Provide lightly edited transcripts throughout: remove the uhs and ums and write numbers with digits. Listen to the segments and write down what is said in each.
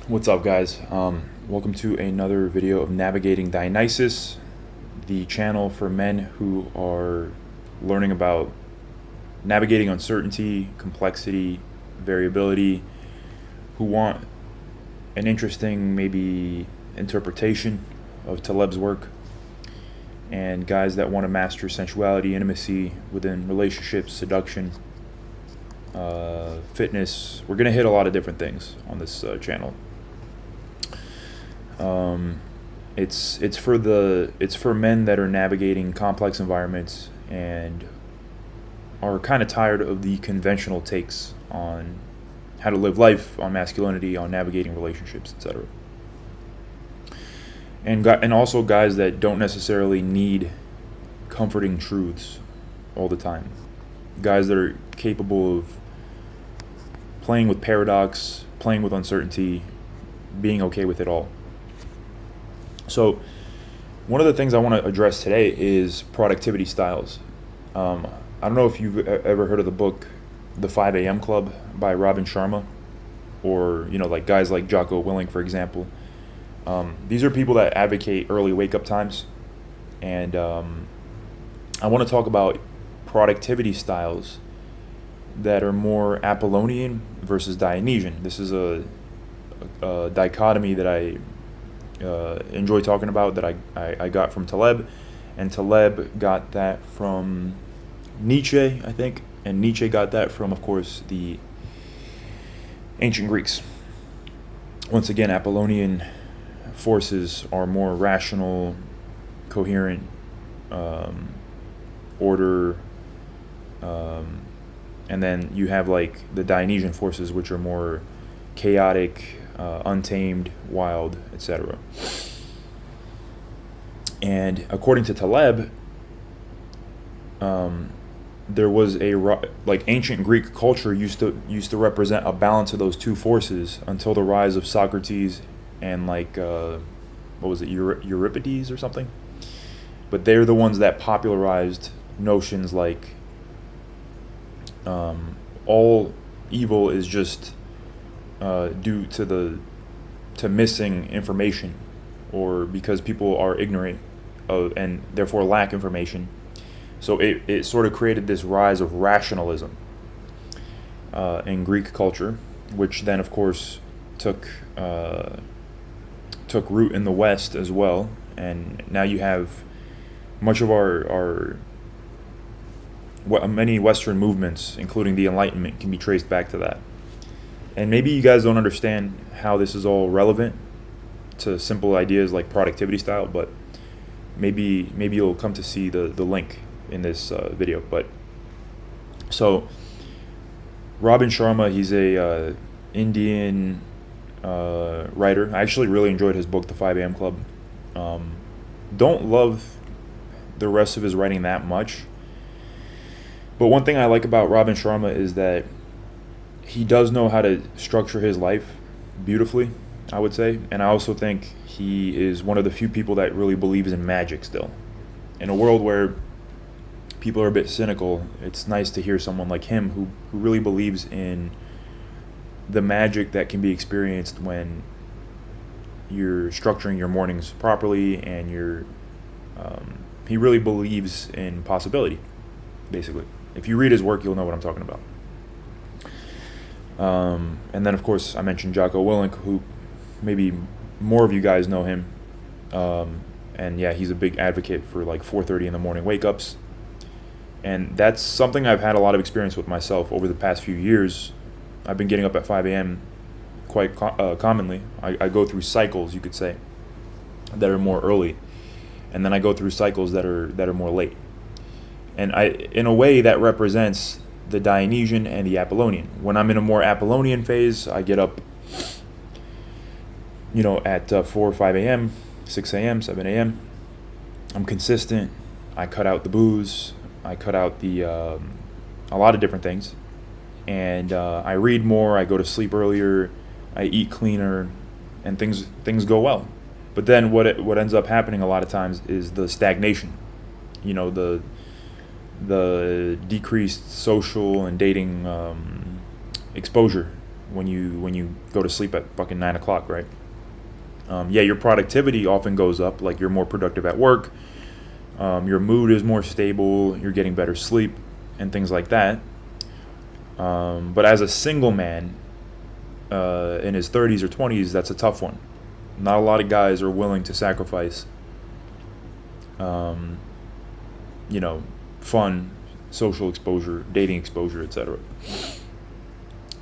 What's up, guys? Welcome to another video of Navigating Dionysus, the channel for men who are learning about navigating uncertainty, complexity, variability, who want an interesting, maybe, interpretation of Taleb's work, and guys that want to master sensuality, intimacy within relationships, seduction, fitness. We're going to hit a lot of different things on this channel. It's for men that are navigating complex environments and are kind of tired of the conventional takes on how to live life, on masculinity, on navigating relationships, etc. And also guys that don't necessarily need comforting truths all the time. Guys that are capable of playing with paradox, playing with uncertainty, being okay with it all. So one of the things I want to address today is productivity styles. I don't know if you've ever heard of the book The 5 a.m. Club by Robin Sharma, or like guys like Jocko Willink, for example. These are people that advocate early wake-up times, and I want to talk about productivity styles that are more Apollonian versus Dionysian. This is a dichotomy that I enjoy talking about, that I got from Taleb, and Taleb got that from Nietzsche, I think, and Nietzsche got that from, of course, the ancient Greeks. Once again, Apollonian forces are more rational, coherent, order, and then you have like the Dionysian forces, which are more chaotic, untamed, wild, etc. And according to Taleb, there was like ancient Greek culture used to represent a balance of those two forces until the rise of Socrates and what was it, Euripides or something. But they're the ones that popularized notions like all evil is just due to missing information, or because people are ignorant of, and therefore lack information. So it sort of created this rise of rationalism in Greek culture, which then of course took root in the West as well, and now you have much of many Western movements, including the Enlightenment, can be traced back to that. And maybe you guys don't understand how this is all relevant to simple ideas like productivity style, but maybe you'll come to see the link in this video. But so Robin Sharma, he's a Indian writer. I actually really enjoyed his book, The 5 a.m. Club. Don't love the rest of his writing that much, but one thing I like about Robin Sharma is that he does know how to structure his life beautifully, I would say. And I also think he is one of the few people that really believes in magic still. In a world where people are a bit cynical, it's nice to hear someone like him who really believes in the magic that can be experienced when you're structuring your mornings properly, and he really believes in possibility, basically. If you read his work, you'll know what I'm talking about. And then, of course, I mentioned Jocko Willink, who maybe more of you guys know him. And yeah, he's a big advocate for like 4:30 in the morning wake-ups. And that's something I've had a lot of experience with myself over the past few years. I've been getting up at 5 a.m. quite commonly. I go through cycles, you could say, that are more early. And then I go through cycles that are more late. And in a way, that represents the Dionysian and the Apollonian. When I'm in a more Apollonian phase, I get up, at 4 or 5 a.m., 6 a.m., 7 a.m. I'm consistent. I cut out the booze. I cut out a lot of different things. And I read more. I go to sleep earlier. I eat cleaner, and things go well. But then what ends up happening a lot of times is the stagnation. The decreased social and dating exposure when you go to sleep at fucking 9 o'clock, right? Yeah, your productivity often goes up. Like, you're more productive at work. Your mood is more stable. You're getting better sleep and things like that. But as a single man in his 30s or 20s, that's a tough one. Not a lot of guys are willing to sacrifice, fun, social exposure, dating exposure, etc.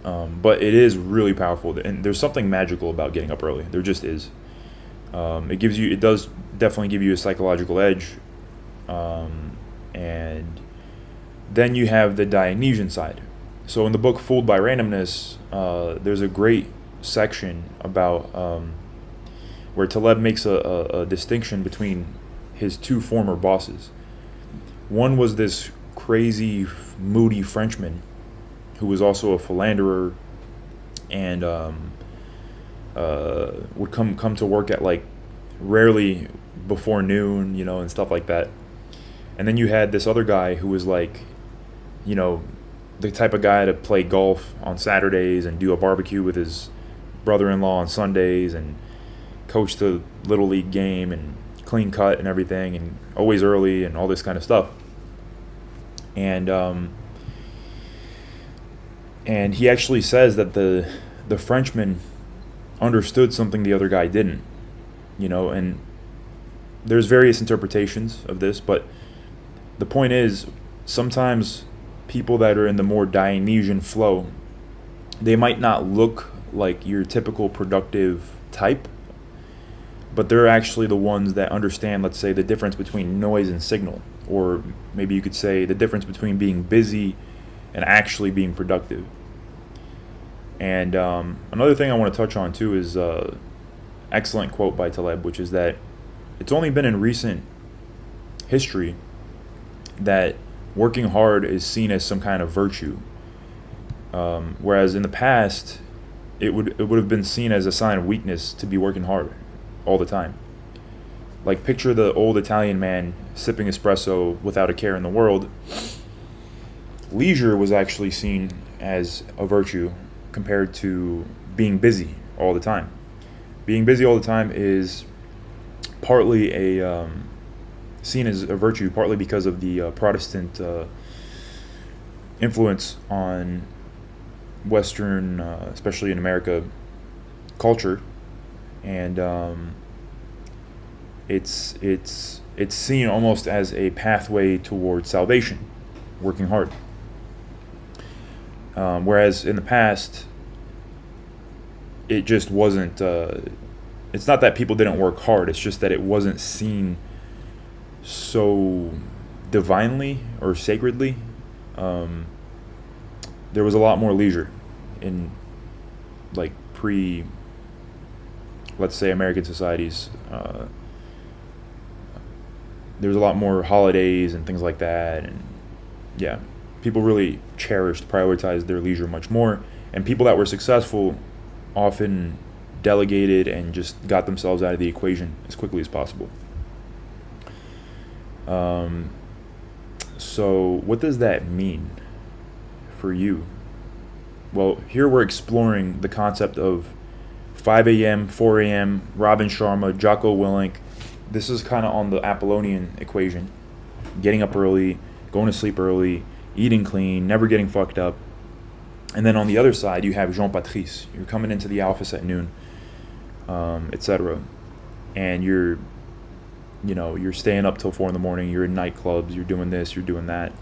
But it is really powerful, and there's something magical about getting up early. There just is. It does definitely give you a psychological edge. And then you have the Dionysian side. So in the book Fooled by Randomness, there's a great section about where Taleb makes a distinction between his two former bosses. One was this crazy, moody Frenchman who was also a philanderer and would come to work at like rarely before noon, and stuff like that. And then you had this other guy who was like, the type of guy to play golf on Saturdays and do a barbecue with his brother-in-law on Sundays and coach the Little League game and clean cut and everything and always early and all this kind of stuff. And he actually says that the Frenchman understood something the other guy didn't, and there's various interpretations of this, but the point is, sometimes people that are in the more Dionysian flow, they might not look like your typical productive type, but they're actually the ones that understand, let's say, the difference between noise and signal, or maybe you could say the difference between being busy and actually being productive. And another thing I want to touch on too is excellent quote by Taleb, which is that it's only been in recent history that working hard is seen as some kind of virtue, whereas in the past it would have been seen as a sign of weakness to be working hard all the time. Like, picture the old Italian man sipping espresso without a care in the world. Leisure was actually seen as a virtue compared to being busy all the time. Being busy all the time is partly seen as a virtue, partly because of the Protestant influence on Western, especially in America, culture, and it's seen almost as a pathway towards salvation, working hard. Whereas in the past, it just wasn't. It's not that people didn't work hard. It's just that it wasn't seen so divinely or sacredly. There was a lot more leisure in, like, let's say, American societies. There was a lot more holidays and things like that, and yeah, people really prioritized their leisure much more, and people that were successful often delegated and just got themselves out of the equation as quickly as possible. So what does that mean for you? Well, here we're exploring the concept of 5 a.m., 4 a.m., Robin Sharma, Jocko Willink. This is kind of on the Apollonian equation. Getting up early, going to sleep early, eating clean, never getting fucked up. And then on the other side, you have Jean Patrice. You're coming into the office at noon, etc. And you're staying up till 4 in the morning. You're in nightclubs. You're doing this. You're doing that.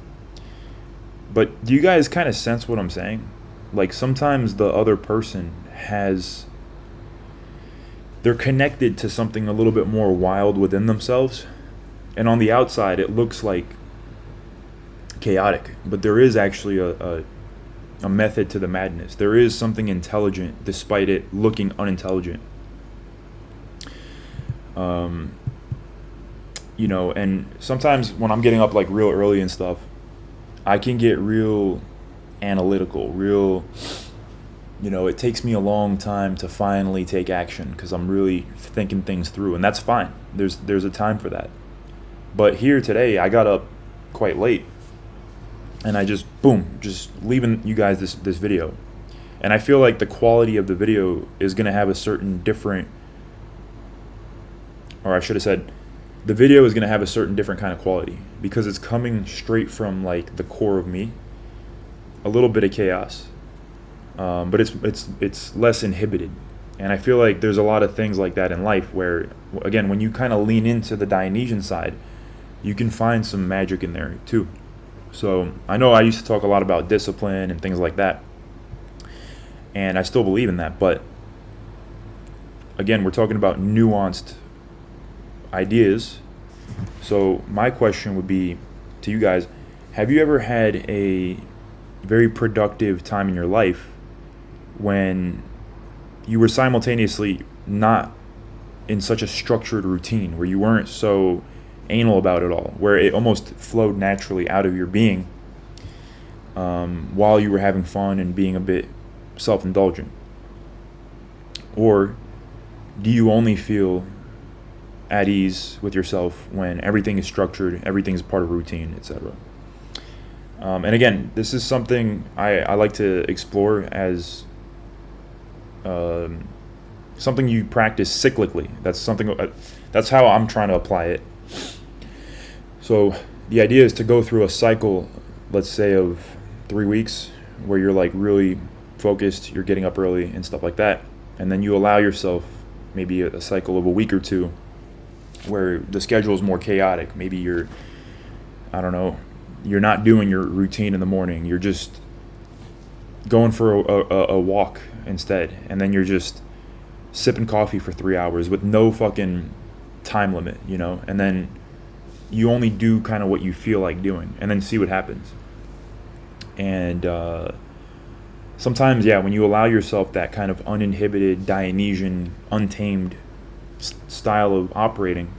But do you guys kind of sense what I'm saying? Like, sometimes the other person they're connected to something a little bit more wild within themselves. And on the outside, it looks like chaotic. But there is actually a method to the madness. There is something intelligent despite it looking unintelligent. And sometimes when I'm getting up like real early and stuff, I can get real analytical, it takes me a long time to finally take action because I'm really thinking things through, and that's fine. There's a time for that. But here today, I got up quite late, and I just leaving you guys this video. And I feel like the quality of the video is going to have a certain different, or I should have said, the video is going to have a certain different kind of quality because it's coming straight from like the core of me, a little bit of chaos, but it's less inhibited. And I feel like there's a lot of things like that in life where, again, when you kind of lean into the Dionysian side, you can find some magic in there too. So I know I used to talk a lot about discipline and things like that, and I still believe in that. But again, we're talking about nuanced ideas. So my question would be to you guys, have you ever had a very productive time in your life when you were simultaneously not in such a structured routine, where you weren't so anal about it all, where it almost flowed naturally out of your being, while you were having fun and being a bit self-indulgent? Or do you only feel at ease with yourself when everything is structured, everything's part of routine, etc.? And again, this is something I like to explore as something you practice cyclically. That's how I'm trying to apply it. So the idea is to go through a cycle, let's say of 3 weeks, where you're like really focused, you're getting up early and stuff like that, and then you allow yourself maybe a cycle of a week or two where the schedule is more chaotic. Maybe you're not doing your routine in the morning, you're just going for a walk instead, and then you're just sipping coffee for 3 hours with no fucking time limit, and then you only do kind of what you feel like doing, and then see what happens. And sometimes, when you allow yourself that kind of uninhibited, Dionysian, untamed style of operating,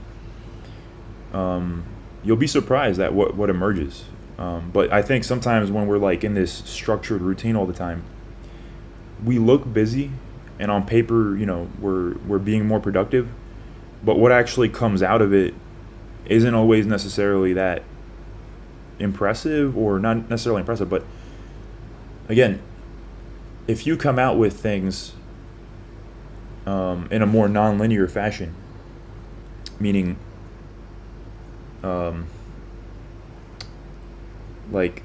you'll be surprised at what emerges. But I think sometimes when we're like in this structured routine all the time, we look busy, and on paper, we're being more productive, but what actually comes out of it isn't always necessarily that impressive, or not necessarily impressive. But again, if you come out with things in a more non-linear fashion, meaning like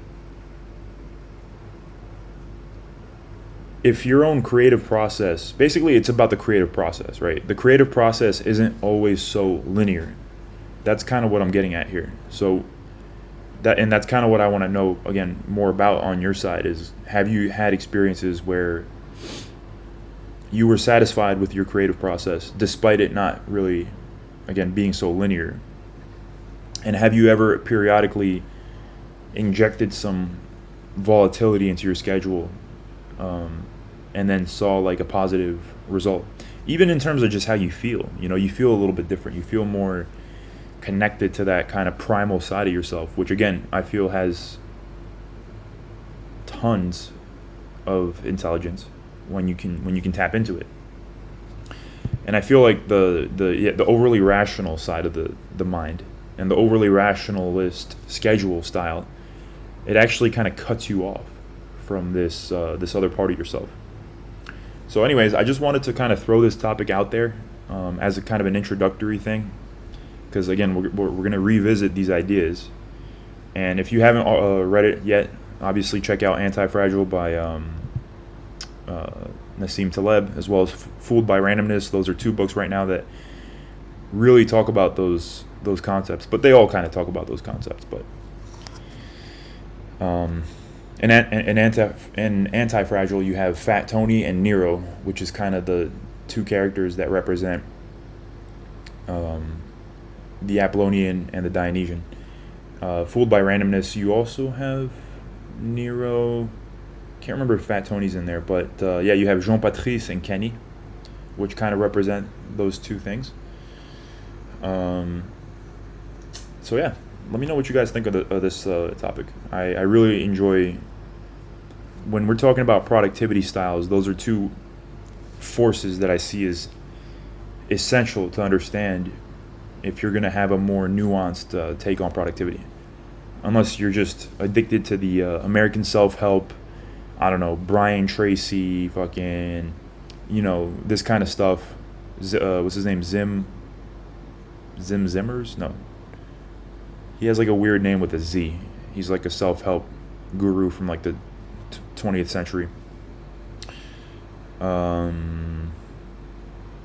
if your own creative process, basically it's about the creative process, right? The creative process isn't always so linear. That's kind of what I'm getting at here. So that's kind of what I want to know, again, more about on your side, is have you had experiences where you were satisfied with your creative process despite it not really, again, being so linear? And have you ever periodically injected some volatility into your schedule, and then saw like a positive result, even in terms of just how you feel? You feel a little bit different. You feel more connected to that kind of primal side of yourself, which again I feel has tons of intelligence when you can tap into it. And I feel like the overly rational side of the mind, and the overly rationalist schedule style, it actually kind of cuts you off from this other part of yourself. So anyways, I just wanted to kind of throw this topic out there as a kind of an introductory thing, because again, we're going to revisit these ideas. And if you haven't read it yet, obviously check out Anti-Fragile by Nassim Taleb, as well as Fooled by Randomness. Those are 2 books right now that really talk about those concepts, but they all kind of talk about those concepts. But in Anti-Fragile, you have Fat Tony and Nero, which is kind of the 2 characters that represent the Apollonian and the Dionysian. Fooled by Randomness, you also have Nero. Can't remember if Fat Tony's in there, but you have Jean Patrice and Kenny, which kind of represent those 2 things. So yeah, let me know what you guys think of this topic. I really enjoy when we're talking about productivity styles. Those are 2 forces that I see as essential to understand if you're going to have a more nuanced take on productivity. Unless you're just addicted to the American self-help, I don't know, Brian Tracy, fucking, this kind of stuff. What's his name? Zim Zimmers? No. He has like a weird name with a Z. He's like a self-help guru from like the 20th century.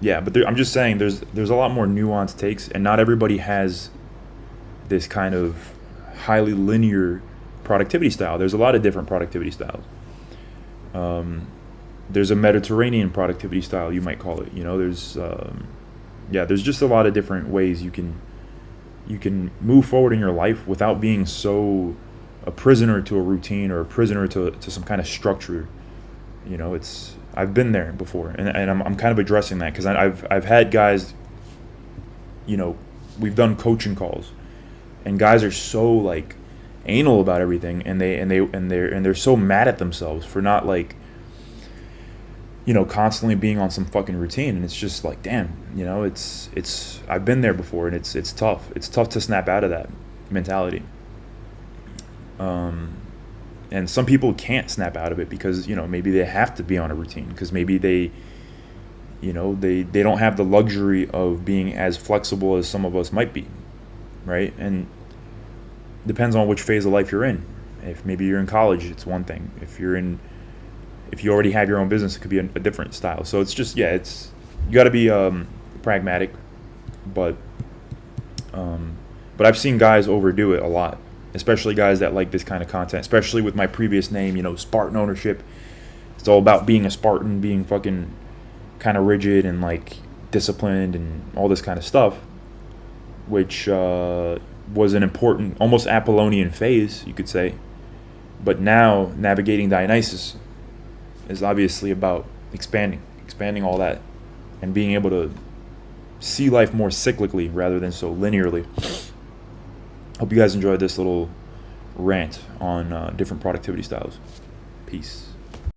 Yeah, but I'm just saying there's a lot more nuanced takes, and not everybody has this kind of highly linear productivity style. There's a lot of different productivity styles. There's a Mediterranean productivity style, you might call it. There's just a lot of different ways you can move forward in your life without being so a prisoner to a routine or a prisoner to some kind of structure. I've been there before, and I'm kind of addressing that because I've had guys, we've done coaching calls, and guys are so like anal about everything, and they're so mad at themselves for not like, constantly being on some fucking routine, and it's just like, damn, it's I've been there before, and it's tough. It's tough to snap out of that mentality. And some people can't snap out of it because, maybe they have to be on a routine because maybe they don't have the luxury of being as flexible as some of us might be, right? And depends on which phase of life you're in. If maybe you're in college, it's one thing. If you already have your own business, it could be a different style. So it's just, you got to be pragmatic, but I've seen guys overdo it a lot. Especially guys that like this kind of content, especially with my previous name, Spartan ownership. It's all about being a Spartan, being fucking kind of rigid and like disciplined and all this kind of stuff, which was an important, almost Apollonian phase, you could say. But now navigating Dionysus is obviously about expanding all that and being able to see life more cyclically rather than so linearly. Hope you guys enjoyed this little rant on different productivity styles. Peace.